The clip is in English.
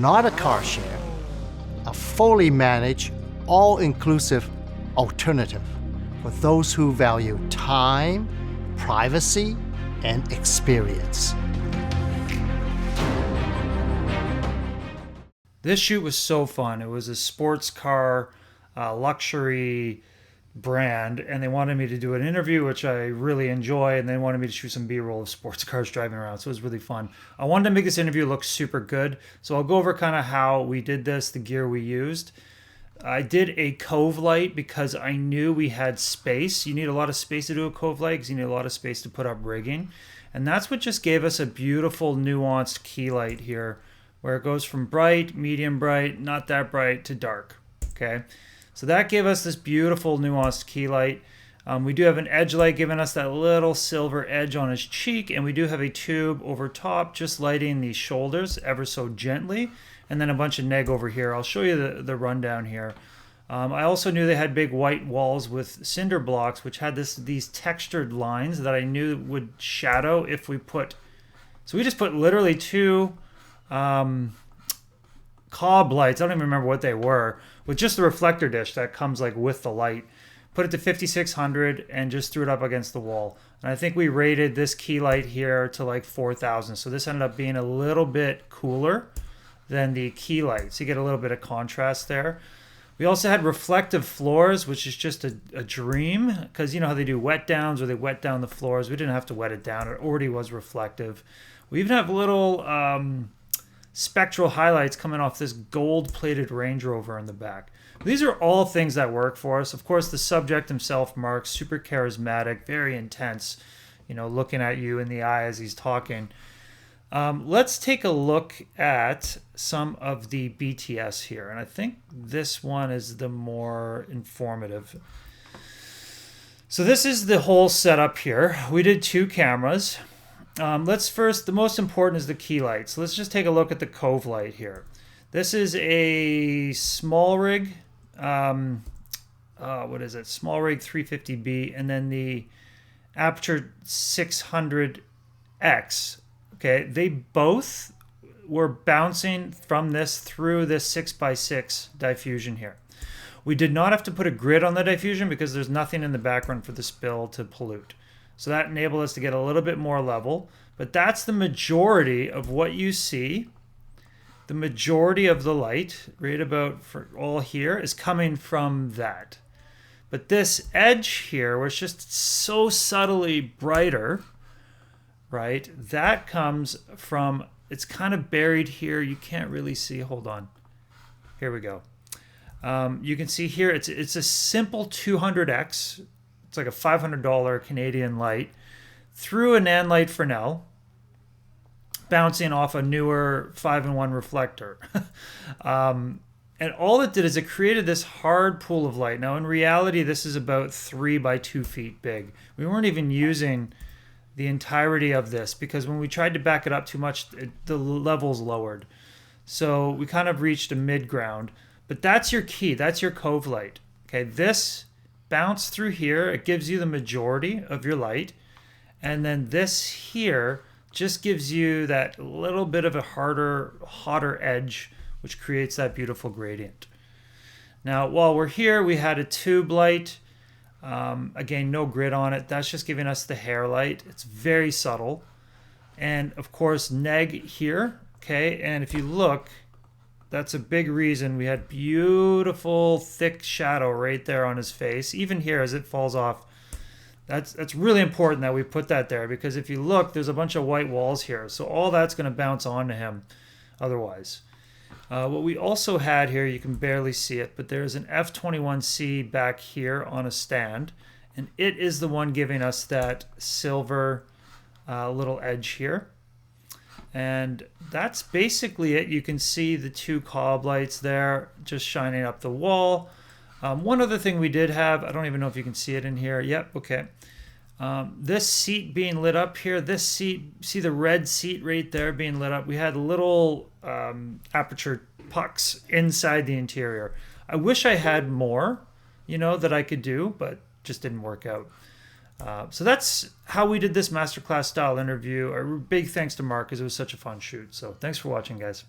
not a car share, a fully managed, all-inclusive alternative for those who value time, privacy, and experience. This shoot was so fun. It was a sports car, luxury brand, and they wanted me to do an interview, which I really enjoy, and they wanted me to shoot some B-roll of sports cars driving around. So it was really fun. I wanted to make this interview look super good, so I'll go over kind of how we did this, the gear we used. I did a cove light because I knew we had space. You need a lot of space to do a cove light because you need a lot of space to put up rigging. And that's what just gave us a beautiful nuanced key light here, where it goes from bright, medium bright, not that bright, to dark. Okay, so that gave us this beautiful nuanced key light. We do have an edge light giving us that little silver edge on his cheek, and we do have a tube over top just lighting the shoulders ever so gently, and then a bunch of neg over here. I'll show you the rundown here. I also knew they had big white walls with cinder blocks, which had these textured lines that I knew would shadow if we put. So we just put literally two cob lights. I don't even remember what they were, with just the reflector dish that comes like with the light. Put it to 5600 and just threw it up against the wall. And I think we rated this key light here to like 4000. So this ended up being a little bit cooler than the key light. So you get a little bit of contrast there. We also had reflective floors, which is just a dream, because you know how they do wet downs or they wet down the floors. We didn't have to wet it down. It already was reflective. We even have little spectral highlights coming off this gold-plated Range Rover in the back. These are all things that work for us. Of course, the subject himself, Mark, super charismatic, very intense, you know, looking at you in the eye as he's talking. Let's take a look at some of the BTS here. And I think this one is the more informative. So this is the whole setup here. We did two cameras. Let's first, the most important is the key light. So let's just take a look at the cove light here. This is a small rig. What is it? Small rig 350B, and then the Aputure 600X. Okay, they both were bouncing from this through this 6x6 diffusion here. We did not have to put a grid on the diffusion because there's nothing in the background for the spill to pollute. So that enabled us to get a little bit more level. But that's the majority of what you see. The majority of the light, right about for all here, is coming from that. But this edge here, where it's just so subtly brighter, right, that comes from, it's kind of buried here. You can't really see. Hold on. Here we go. You can see here, it's a simple 200X. It's like a $500 Canadian light through a Nan light Fresnel, bouncing off a newer 5-in-1 reflector. And all it did is it created this hard pool of light. Now, in reality, this is about 3 by 2 feet big. We weren't even using the entirety of this because when we tried to back it up too much, the levels lowered. So we kind of reached a mid-ground. But that's your key. That's your cove light. Okay, this bounce through here, it gives you the majority of your light, and then this here just gives you that little bit of a hotter edge, which creates that beautiful gradient. Now, while we're here, we had a tube light. Again, no grid on it. That's just giving us the hair light. It's very subtle. And of course, neg here. Okay, and if you look, that's a big reason we had beautiful thick shadow right there on his face. Even here as it falls off, that's really important that we put that there, because if you look, there's a bunch of white walls here. So all that's going to bounce onto him otherwise. What we also had here, you can barely see it, but there's an F21C back here on a stand, and it is the one giving us that silver little edge here. And that's basically it. You can see the two cob lights there just shining up the wall. One other thing we did have, I don't even know if you can see it in here. Yep, okay. This seat being lit up here, this seat, see the red seat right there being lit up? We had little Aputure pucks inside the interior. I wish I had more, that I could do, but just didn't work out. So that's how we did this masterclass style interview. A big thanks to Mark because it was such a fun shoot. So thanks for watching, guys.